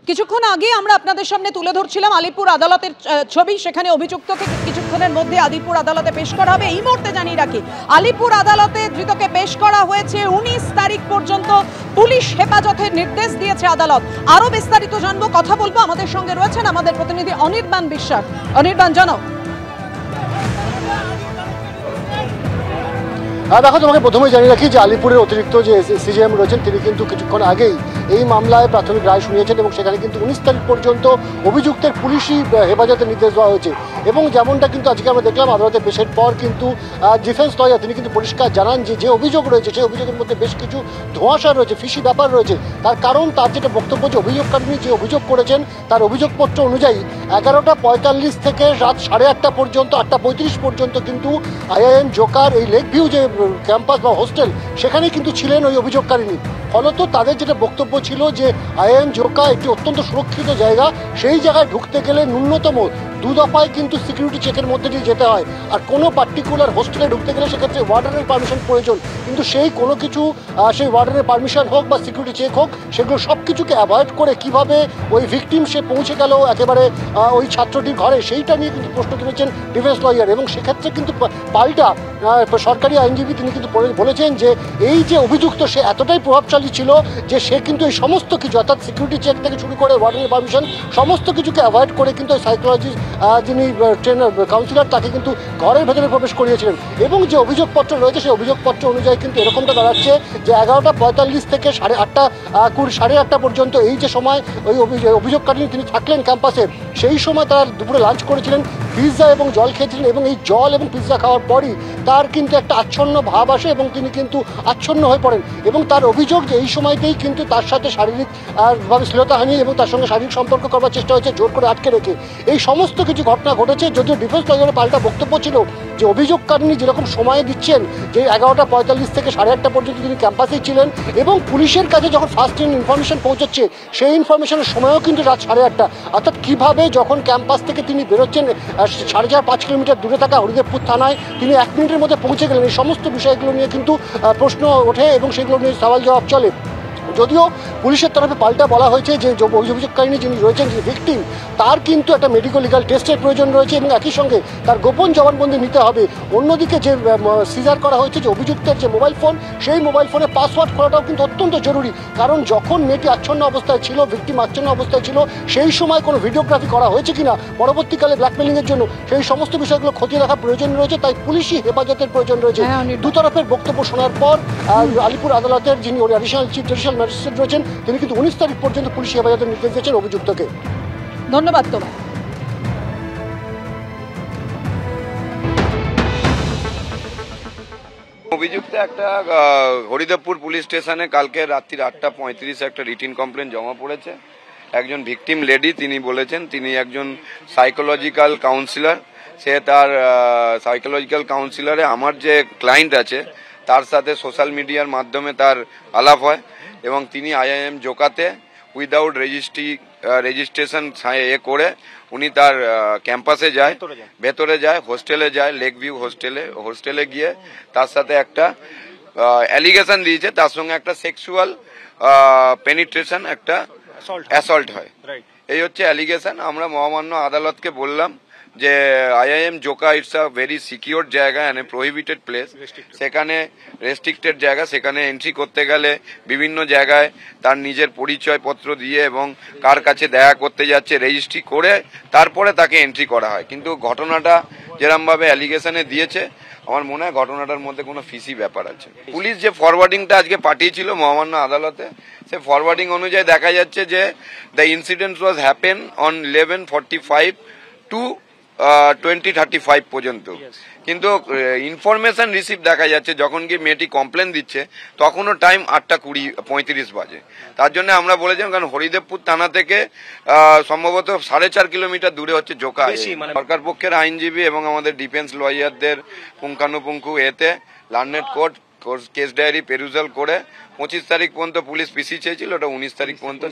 কিছুক্ষণ আগে আমরা আপনাদের সামনে তুলে ধরছিলাম আলিপুর আদালতের ছবি। সেখানে অভিযুক্তকে কিছুক্ষণের মধ্যে আলিপুর আদালতে পেশ করা হবে। এই মুহূর্তে জানিয়ে রাখি, আলিপুর আদালতে ধৃতকে পেশ করা হয়েছে। 19 তারিখ পর্যন্ত পুলিশ হেফাজতের নির্দেশ দিয়েছে আদালত। আরো বিস্তারিত জানবো, কথা বলবো। আমাদের সঙ্গে রয়েছেন আমাদের প্রতিনিধি অনির্বাণ বিশ্বাস। অনির্বাণ, জানাও। দেখো, তোমাকে প্রথমেই জানিয়ে রাখি যে আলিপুরের অতিরিক্ত যে সিজিএম রয়েছেন তিনি কিন্তু কিছুক্ষণ আগেই এই মামলায় প্রাথমিক রায় শুনিয়েছেন এবং সেখানে কিন্তু 19 তারিখ পর্যন্ত অভিযুক্তের পুলিশি হেফাজতের নির্দেশ দেওয়া হয়েছে। এবং যেমনটা কিন্তু আজকে আমরা দেখলাম আদালতে পেশের পর কিন্তু ডিফেন্স লয়ার তিনি কিন্তু পরিষ্কার জানান যে অভিযোগ রয়েছে সেই অভিযোগের মধ্যে বেশ কিছু ধোঁয়াশা রয়েছে, ফিসি ব্যাপার রয়েছে। তার কারণ তার যেটা বক্তব্য যে অভিযোগকারী যে অভিযোগ করেছেন তার অভিযোগপত্র অনুযায়ী 11:45 থেকে রাত 8:30 পর্যন্ত 8:35 পর্যন্ত কিন্তু আইআইএম জোকার এই লেক ভিউ যে ক্যাম্পাস বা হোস্টেল সেখানে কিন্তু ছিলেন ওই অভিযোগকারিনী। ফলত তাদের যেটা বক্তব্য ছিল যে আইআইএম জোকা একটি অত্যন্ত সুরক্ষিত জায়গা, সেই জায়গায় ঢুকতে গেলে ন্যূনতম 2 দফায় কিন্তু সিকিউরিটি চেকের মধ্যে দিয়ে যেতে হয়। আর কোনো পার্টিকুলার হোস্টেলে ঢুকতে গেলে সেক্ষেত্রে ওয়ার্ডারের পারমিশন প্রয়োজন। কিন্তু সেই কোনো কিছু সেই ওয়ার্ডারের পারমিশন হোক বা সিকিউরিটি চেক হোক, সেগুলো সব কিছুকে অ্যাভয়েড করে কিভাবে ওই ভিকটিম সে পৌঁছে গেল একেবারে ওই ছাত্রটির ঘরে, সেইটা নিয়ে কিন্তু প্রশ্ন তুলেছেন ডিফেন্স লয়ার। এবং সেক্ষেত্রে কিন্তু পাল্টা সরকারি আইনজীবী তিনি কিন্তু বলেছেন যে এই যে অভিযুক্ত সে এতটাই প্রভাবশালী ছিল যে সে কিন্তু এই সমস্ত কিছু অর্থাৎ সিকিউরিটি চেক থেকে শুরু করে ওয়ার্ডারের পারমিশন সমস্ত কিছুকে অ্যাভয়েড করে কিন্তু সাইকোলজি যিনি ট্রেনার কাউন্সিলর তাকে কিন্তু ঘরের ভেতরে প্রবেশ করিয়েছিলেন। এবং যে অভিযোগপত্র রয়েছে সেই অভিযোগপত্র অনুযায়ী কিন্তু এরকমটা দাঁড়াচ্ছে যে 11:45 থেকে 8:30 পর্যন্ত এই যে সময় ওই অভিযোগকারী তিনি থাকলেন ক্যাম্পাসে, সেই সময় তারা দুপুরে লাঞ্চ করেছিলেন, পিৎজা এবং জল খেয়েছিলেন। এবং এই জল এবং পিৎজা খাওয়ার পরই তার কিন্তু একটা আচ্ছন্ন ভাব আসে এবং তিনি কিন্তু আচ্ছন্ন হয়ে পড়েন। এবং তার অভিযোগ যে এই সময়তেই কিন্তু তার সাথে শারীরিকভাবে শ্লীলতাহানি এবং তার সঙ্গে শারীরিক সম্পর্ক করবার চেষ্টা হয়েছে জোর করে আটকে রেখে। এই সমস্ত কিছু ঘটনা ঘটেছে। যদিও ডিফেন্স লয়ারের পাল্টা বক্তব্য ছিল যে অভিযোগকারিনী যেরকম সময় দিচ্ছেন যে 11:45 থেকে 8:30 পর্যন্ত তিনি ক্যাম্পাসেই ছিলেন এবং পুলিশের কাছে যখন ফার্স্ট ইনফরমেশন পৌঁছচ্ছে সেই ইনফরমেশনের সময়ও কিন্তু রাত 8:30। অর্থাৎ কীভাবে যখন ক্যাম্পাস থেকে তিনি বেরোচ্ছেন 4.5 কিলোমিটার দূরে থাকা হরিদেবপুর থানায় তিনি 1 মিনিটের মধ্যে পৌঁছে গেলেন, এই সমস্ত বিষয়গুলো নিয়ে কিন্তু প্রশ্ন ওঠে এবং সেগুলো নিয়ে সওয়াল জবাব চলে। যদিও পুলিশের তরফে পাল্টা বলা হয়েছে যে অভিযোগকারিনী যিনি রয়েছেন যে ভিকটিম তার কিন্তু একটা মেডিকেল লিগাল টেস্টের প্রয়োজন রয়েছে এবং একই সঙ্গে তার গোপন জবানবন্দি নিতে হবে। অন্যদিকে যে সিজার করা হয়েছে যে অভিযুক্তের যে মোবাইল ফোন, সেই মোবাইল ফোনে পাসওয়ার্ড খোলাটাও কিন্তু অত্যন্ত জরুরি। কারণ যখন মেয়েটি আচ্ছন্ন অবস্থায় ছিল, ভিকটিম আচ্ছন্ন অবস্থায় ছিল, সেই সময় কোনো ভিডিওগ্রাফি করা হয়েছে কিনা পরবর্তীকালে ব্ল্যাকমেলিংয়ের জন্য সেই সমস্ত বিষয়গুলো খতিয়ে রাখার প্রয়োজন রয়েছে। তাই পুলিশি হেফাজতের প্রয়োজন রয়েছে। দুতরফের বক্তব্য শোনার পর আলিপুর আদালতের যিনি অ্যাডিশনাল চিফ জুডিশিয়াল ম্যাজিস্ট্রেট রয়েছেন তিনি কিন্তু 19 তারিখ পর্যন্ত পুলিশ হেফাজতের নির্দেশ দিয়েছেন অভিযুক্তকে। ধন্যবাদ তোমায়। অভিযুক্ত একটা হরিদেবপুর পুলিশ স্টেশনে কালকে রাত্রি 8:35 একটা রিটিন কমপ্লেন জমা পড়েছে। একজন ভিকটিম লেডি তিনি বলেছেন তিনি একজন সাইকোলজিক্যাল কাউন্সিলর। সে তার সাইকোলজিক্যাল কাউন্সিলরে আমার যে ক্লায়েন্ট আছে তার সাথে সোশ্যাল মিডিয়ার মাধ্যমে তার আলাপ হয় এবং তিনি আইআইএম জোকাতে উইদাউট রেজিস্ট্রেশন করে উনি তার ক্যাম্পাসে যায়, ভেতরে যায়, হোস্টেলে যায়, লেক ভিউ হোস্টেলে গিয়ে তার সাথে একটা অ্যালিগেশন দিয়েছে, তার সঙ্গে একটা সেক্সুয়াল পেনিট্রেশন একটা অ্যাসল্ট হয়। এই হচ্ছে অ্যালিগেশন। আমরা মহামান্য আদালতকে বললাম যে IIM Joka it's a very secure জায়গা এন্ড প্রহিবিটেড প্লেস, সেখানে রেস্ট্রিক্টেড জায়গা, সেখানে এন্ট্রি করতে গেলে বিভিন্ন জায়গায় তার নিজের পরিচয়পত্র দিয়ে এবং কার কাছে দেখা করতে যাচ্ছে রেজিস্ট্রি করে তারপরে তাকে এন্ট্রি করা হয়। কিন্তু ঘটনাটা যেরমভাবে অ্যালিগেশনে দিয়েছে আমার মনে হয় ঘটনাটার মধ্যে কোনো ফিসি ব্যাপার আছে। পুলিশ যে ফরওয়ার্ডিংটা আজকে পাঠিয়েছিল মহামান্য আদালতে, সে ফরওয়ার্ডিং অনুযায়ী দেখা যাচ্ছে যে the incident was happen on 11:45 to 20:35 পর্যন্ত। কিন্তু ইনফরমেশন রিসিভ দেখা যাচ্ছে যখন কি মেয়েটি কমপ্লেন দিচ্ছে তখনও টাইম 8:35 বাজে। তার জন্য আমরা বলেছিলাম কারণ হরিদেবপুর থানা থেকে সম্ভবত 4.5 কিলোমিটার দূরে হচ্ছে জোকা। সরকার পক্ষের আইনজীবী এবং আমাদের ডিফেন্স লয়ারদের পুঙ্খানুপুঙ্খু এতে লার্নেড কোর্ট কেস ডায়েরি পেরুজাল করে 25 তারিখ পর্যন্ত পুলিশ পিসি চেয়েছিল, ওটা 19 তারিখ পর্যন্ত